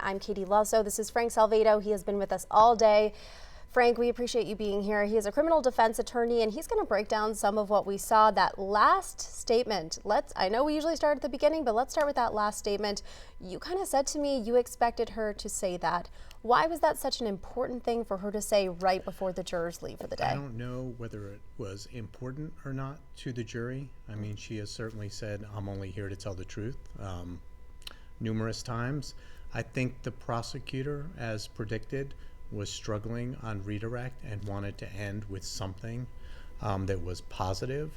I'm Katie Lusso. This is Frank Salvado. He has been with us all day. Frank, we appreciate you being here. He is a criminal defense attorney, and he's going to break down some of what we saw. That last statement. I know we usually start at the beginning, but let's start with that last statement. You kind of said to me you expected her to say that. Why was that such an important thing for her to say right before the jurors leave for the day? I don't know whether it was important or not to the jury. I mean, she has certainly said, I'm only here to tell the truth, numerous times. I think the prosecutor, as predicted, was struggling on redirect and wanted to end with something that was positive.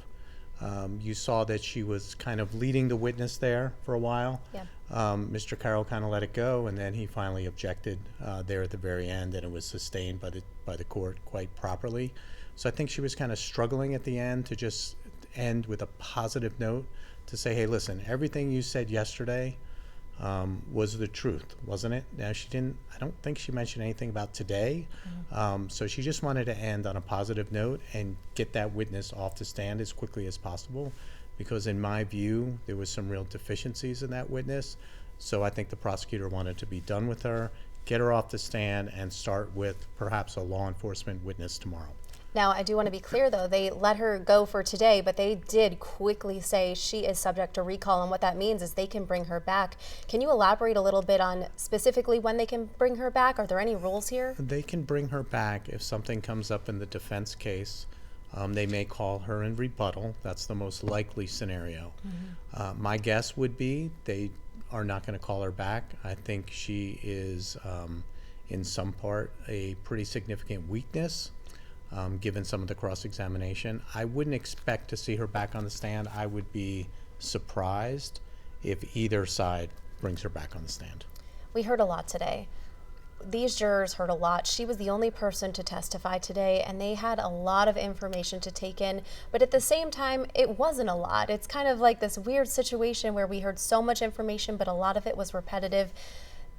You saw that she was kind of leading the witness there for a while. Yeah. Mr. Carroll kind of let it go, and then he finally objected there at the very end, and it was sustained by the court quite properly. So I think she was kind of struggling at the end to just end with a positive note to say, hey, listen, everything you said yesterday was the truth, wasn't it? Now, I don't think she mentioned anything about today. So she just wanted to end on a positive note and get that witness off the stand as quickly as possible, because in my view, there was some real deficiencies in that witness. So I think the prosecutor wanted to be done with her, get her off the stand, and start with perhaps a law enforcement witness tomorrow. Now, I do want to be clear, though, they let her go for today, but they did quickly say she is subject to recall, and what that means is they can bring her back. Can you elaborate a little bit on specifically when they can bring her back? Are there any rules here? They can bring her back if something comes up in the defense case. They may call her in rebuttal. That's the most likely scenario. My guess would be they are not going to call her back. I think she is, in some part, a pretty significant weakness. Given some of the cross-examination. I wouldn't expect to see her back on the stand. I would be surprised if either side brings her back on the stand. We heard a lot today. These jurors heard a lot. She was the only person to testify today, and they had a lot of information to take in, but at the same time, it wasn't a lot. It's kind of like this weird situation where we heard so much information, but a lot of it was repetitive.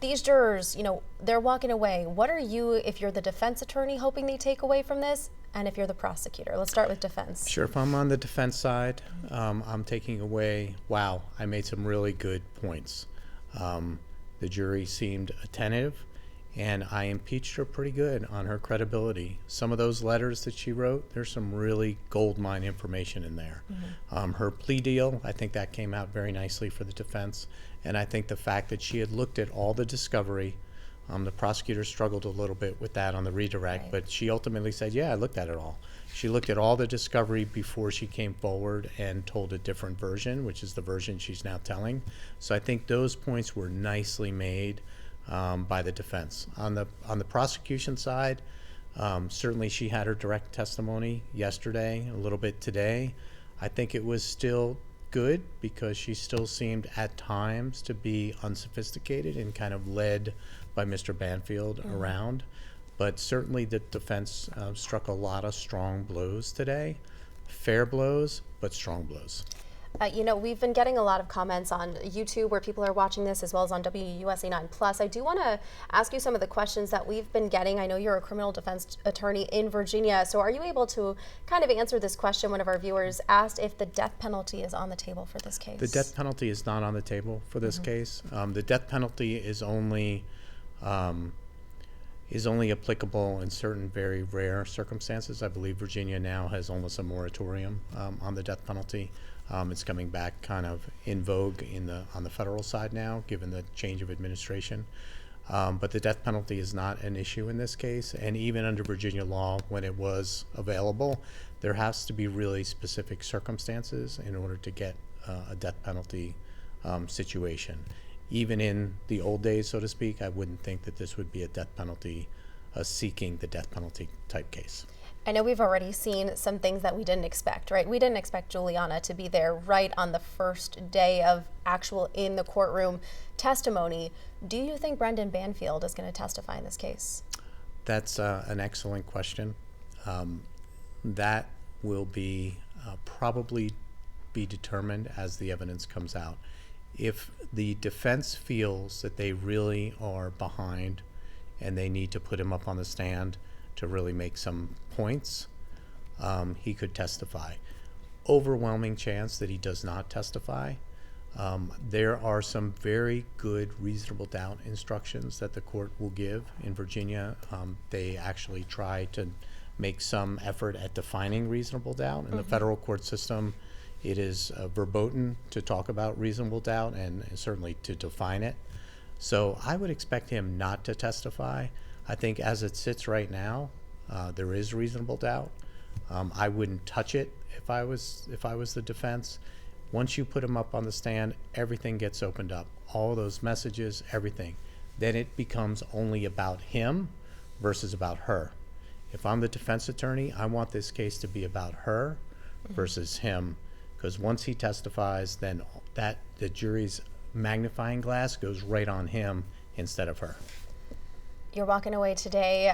These jurors, they're walking away. What are you, if you're the defense attorney, hoping they take away from this? And if you're the prosecutor? Let's start with defense. Sure. If I'm on the defense side, I'm taking away, wow, I made some really good points. The jury seemed attentive, and I impeached her pretty good on her credibility. Some of those letters that she wrote, there's some really goldmine information in there. Her plea deal, I think that came out very nicely for the defense. And I think the fact that she had looked at all the discovery, the prosecutor struggled a little bit with that on the redirect, but she ultimately said, yeah, I looked at it all. She looked at all the discovery before she came forward and told a different version, which is the version she's now telling. So I think those points were nicely made by the defense. On the prosecution side, certainly she had her direct testimony yesterday, a little bit today. I think it was still good because she still seemed at times to be unsophisticated and kind of led by Mr. Banfield around. But certainly the defense struck a lot of strong blows today. Fair blows, but strong blows. We've been getting a lot of comments on YouTube where people are watching this, as well as on WUSA 9+. I do want to ask you some of the questions that we've been getting. I know you're a criminal defense attorney in Virginia, so are you able to kind of answer this question? One of our viewers asked if the death penalty is on the table for this case. The death penalty is not on the table for this case. The death penalty is only applicable in certain very rare circumstances. I believe Virginia now has almost a moratorium on the death penalty. It's coming back kind of in vogue on the federal side now, given the change of administration. But the death penalty is not an issue in this case. And even under Virginia law, when it was available, there has to be really specific circumstances in order to get a death penalty situation. Even in the old days, so to speak, I wouldn't think that this would be a death penalty, seeking the death penalty type case. I know we've already seen some things that we didn't expect, right? We didn't expect Juliana to be there right on the first day of actual in the courtroom testimony. Do you think Brendan Banfield is going to testify in this case? That's an excellent question. That will be probably be determined as the evidence comes out. If the defense feels that they really are behind and they need to put him up on the stand to really make some points, he could testify. Overwhelming chance that he does not testify. There are some very good reasonable doubt instructions that the court will give in Virginia. They actually try to make some effort at defining reasonable doubt. In the federal court system, it is verboten to talk about reasonable doubt and certainly to define it. So I would expect him not to testify. I think as it sits right now, there is reasonable doubt. I wouldn't touch it if I was the defense. Once you put him up on the stand, everything gets opened up. All those messages, everything. Then it becomes only about him versus about her. If I'm the defense attorney, I want this case to be about her versus him, because once he testifies, then the jury's magnifying glass goes right on him instead of her. You're walking away today.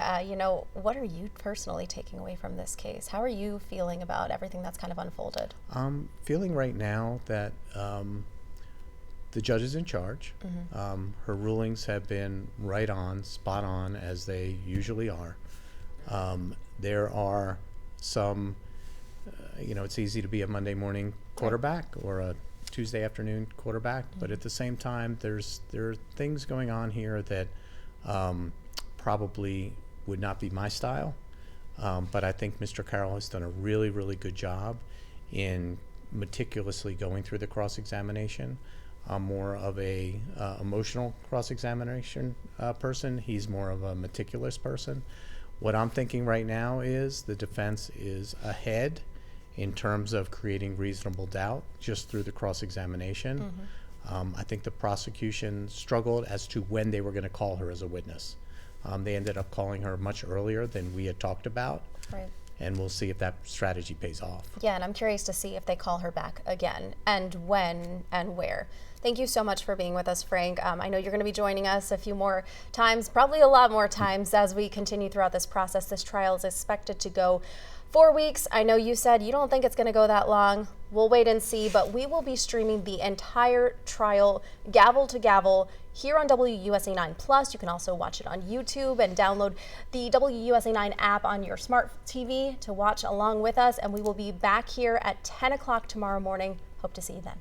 What are you personally taking away from this case? How are you feeling about everything that's kind of unfolded? I'm feeling right now that the judge is in charge. Her rulings have been right on, spot on, as they usually are. There are some, it's easy to be a Monday morning quarterback or a Tuesday afternoon quarterback, but at the same time, there are things going on here that probably would not be my style, but I think Mr. Carroll has done a really, really good job in meticulously going through the cross-examination. I'm more of a emotional cross-examination person. He's more of a meticulous person. What I'm thinking right now is the defense is ahead in terms of creating reasonable doubt just through the cross-examination. I think the prosecution struggled as to when they were going to call her as a witness. They ended up calling her much earlier than we had talked about. Right. And we'll see if that strategy pays off. Yeah, and I'm curious to see if they call her back again, and when and where. Thank you so much for being with us, Frank. I know you're going to be joining us a few more times, probably a lot more times as we continue throughout this process. This trial is expected to go 4 weeks. I know you said you don't think it's going to go that long. We'll wait and see, but we will be streaming the entire trial, gavel to gavel, here on WUSA 9 Plus. You can also watch it on YouTube and download the WUSA 9 app on your smart TV to watch along with us. And we will be back here at 10 o'clock tomorrow morning. Hope to see you then.